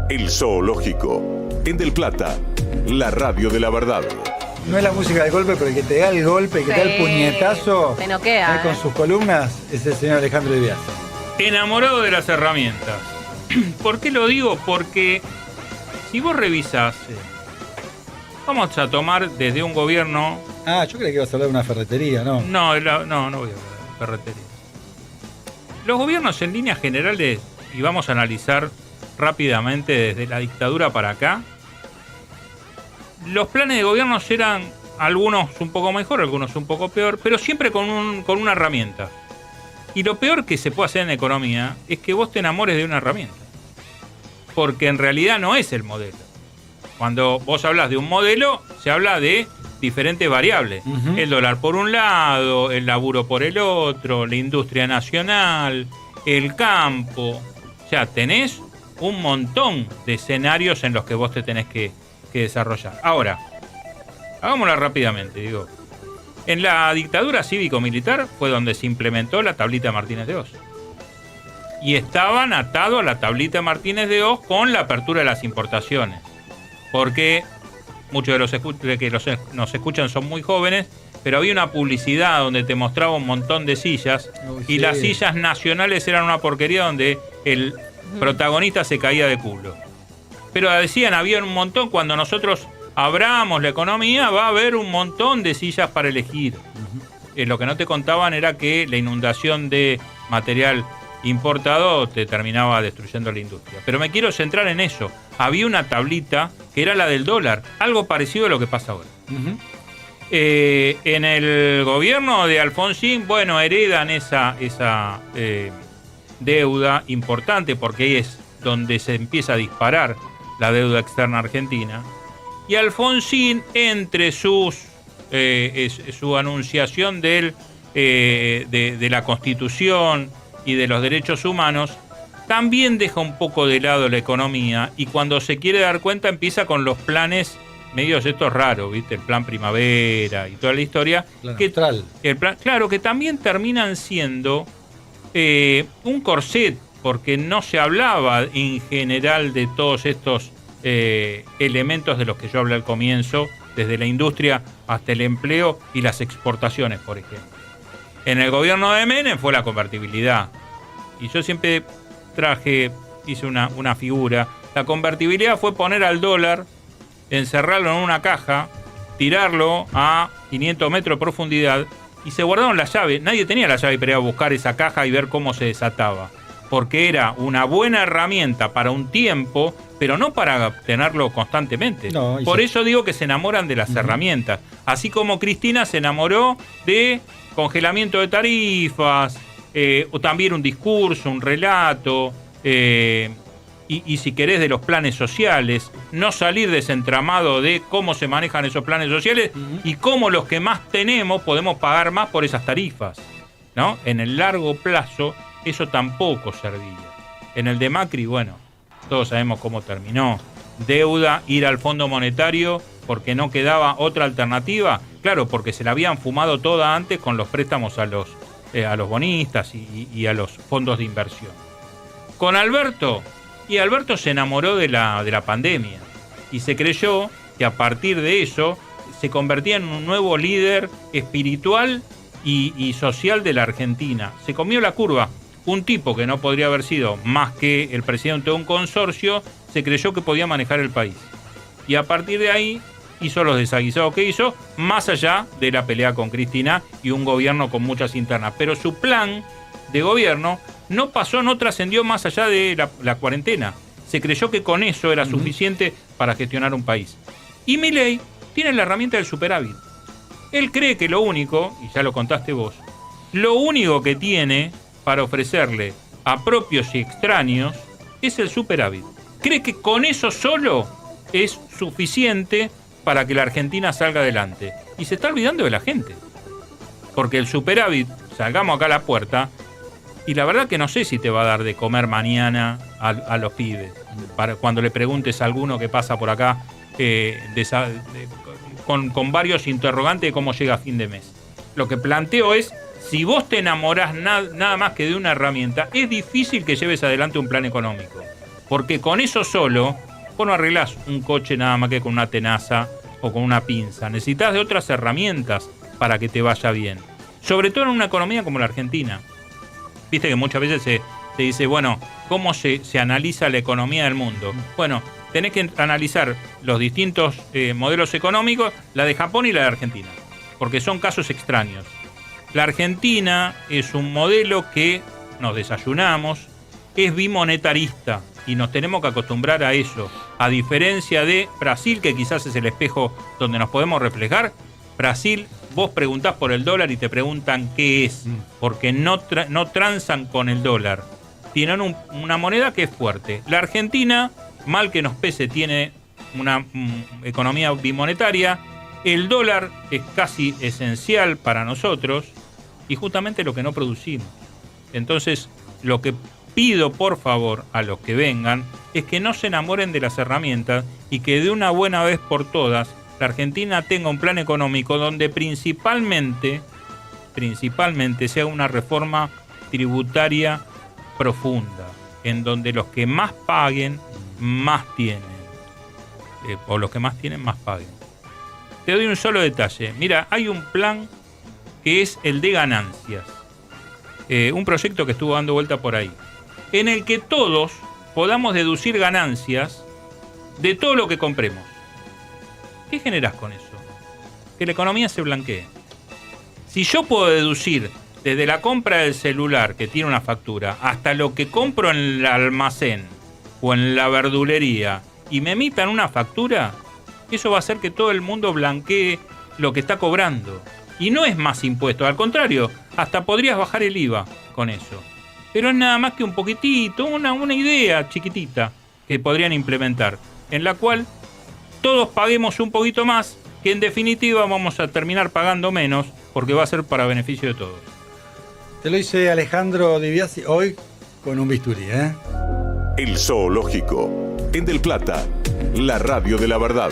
El Zoológico, en Del Plata, la radio de la verdad. No es la música del golpe, pero el que te da el golpe, el que te da el puñetazo te noquea, con sus columnas, es el señor Alejandro Díaz. Enamorado de las herramientas. ¿Por qué lo digo? Porque si vos revisás, vamos a tomar desde un gobierno... Ah, yo creía que ibas a hablar de una ferretería, ¿no? No voy a hablar de ferretería. Los gobiernos en líneas generales, y vamos a analizar rápidamente desde la dictadura para acá, los planes de gobierno eran algunos un poco mejor, algunos un poco peor, pero siempre con una herramienta. Y lo peor que se puede hacer en economía es que vos te enamores de una herramienta. Porque en realidad no es el modelo. Cuando vos hablas de un modelo, se habla de diferentes variables. Uh-huh. El dólar por un lado, el laburo por el otro, la industria nacional, el campo. O sea, tenés un montón de escenarios en los que vos te tenés que desarrollar. Ahora, hagámoslo rápidamente, digo. En la dictadura cívico-militar fue donde se implementó la tablita Martínez de Hoz. Y estaban atados a la tablita Martínez de Hoz con la apertura de las importaciones. Porque muchos de los que nos escuchan son muy jóvenes, pero había una publicidad donde te mostraba un montón de sillas. Y las sillas nacionales eran una porquería donde el protagonista se caía de culo. Pero decían, había un montón, cuando nosotros abramos la economía, va a haber un montón de sillas para elegir. Uh-huh. Lo que no te contaban era que la inundación de material importado te terminaba destruyendo la industria. Pero me quiero centrar en eso. Había una tablita que era la del dólar, algo parecido a lo que pasa ahora. Uh-huh. En el gobierno de Alfonsín, bueno, heredan esa deuda importante, porque ahí es donde se empieza a disparar la deuda externa argentina. Y Alfonsín, entre su anunciación de la Constitución y de los derechos humanos, también deja un poco de lado la economía, y cuando se quiere dar cuenta empieza con los planes medios estos raros, ¿viste? El plan primavera y toda la historia. Claro, que también terminan siendo un corset, porque no se hablaba en general de todos estos elementos de los que yo hablé al comienzo, desde la industria hasta el empleo y las exportaciones, por ejemplo. En el gobierno de Menem fue la convertibilidad. Y yo siempre hice una figura. La convertibilidad fue poner al dólar, encerrarlo en una caja, tirarlo a 500 metros de profundidad y se guardaron la llave. Nadie tenía la llave para ir a buscar esa caja y ver cómo se desataba. Porque era una buena herramienta para un tiempo, pero no para tenerlo constantemente. No, por eso digo que se enamoran de las herramientas. Así como Cristina se enamoró de congelamiento de tarifas, o también un discurso, un relato, y si querés de los planes sociales, no salir desentramado de cómo se manejan esos planes sociales y cómo los que más tenemos podemos pagar más por esas tarifas, ¿no? En el largo plazo eso tampoco servía. En el de Macri, bueno, todos sabemos cómo terminó. Deuda, ir al Fondo Monetario porque no quedaba otra alternativa. Claro, porque se la habían fumado toda antes con los préstamos a los bonistas y a los fondos de inversión. Con Alberto se enamoró de la pandemia y se creyó que a partir de eso se convertía en un nuevo líder espiritual y social de la Argentina. Se comió la curva. Un tipo que no podría haber sido más que el presidente de un consorcio, se creyó que podía manejar el país. Y a partir de ahí hizo los desaguisados que hizo, más allá de la pelea con Cristina y un gobierno con muchas internas. Pero su plan de gobierno no trascendió más allá de la cuarentena. Se creyó que con eso era suficiente para gestionar un país. Y Milei tiene la herramienta del superávit. Él cree que lo único, y ya lo contaste vos, lo único que tiene para ofrecerle a propios y extraños es el superávit. Cree que con eso solo es suficiente para que la Argentina salga adelante. Y se está olvidando de la gente. Porque el superávit, salgamos acá a la puerta, y la verdad que no sé si te va a dar de comer mañana a los pibes. Cuando le preguntes a alguno que pasa por acá con varios interrogantes de cómo llega a fin de mes. Lo que planteo es, si vos te enamorás nada más que de una herramienta, es difícil que lleves adelante un plan económico. Porque con eso solo, vos no arreglás un coche nada más que con una tenaza o con una pinza. Necesitas de otras herramientas para que te vaya bien. Sobre todo en una economía como la Argentina. Viste que muchas veces se dice, bueno, ¿cómo se analiza la economía del mundo? Bueno, tenés que analizar los distintos modelos económicos, la de Japón y la de Argentina, porque son casos extraños. La Argentina es un modelo que nos desayunamos, es bimonetarista y nos tenemos que acostumbrar a eso. A diferencia de Brasil, que quizás es el espejo donde nos podemos reflejar, Brasil, vos preguntás por el dólar y te preguntan qué es, porque no transan con el dólar. Tienen una moneda que es fuerte. La Argentina, mal que nos pese, tiene una economía bimonetaria. El dólar es casi esencial para nosotros y justamente lo que no producimos. Entonces, lo que pido por favor a los que vengan es que no se enamoren de las herramientas y que de una buena vez por todas la Argentina tenga un plan económico donde principalmente sea una reforma tributaria profunda, en donde los que más paguen, más tienen. O los que más tienen, más paguen. Te doy un solo detalle. Mira, hay un plan que es el de ganancias. Un proyecto que estuvo dando vuelta por ahí, en el que todos podamos deducir ganancias de todo lo que compremos. ¿Qué generás con eso? Que la economía se blanquee. Si yo puedo deducir desde la compra del celular, que tiene una factura, hasta lo que compro en el almacén o en la verdulería, y me emitan una factura, eso va a hacer que todo el mundo blanquee lo que está cobrando. Y no es más impuesto, al contrario, hasta podrías bajar el IVA con eso. Pero es nada más que un poquitito, una idea chiquitita que podrían implementar, en la cual todos paguemos un poquito más, que en definitiva vamos a terminar pagando menos, porque va a ser para beneficio de todos. Te lo dice Alejandro Di Biasi hoy con un bisturí, ¿eh? El Zoológico, en Del Plata, la radio de la verdad.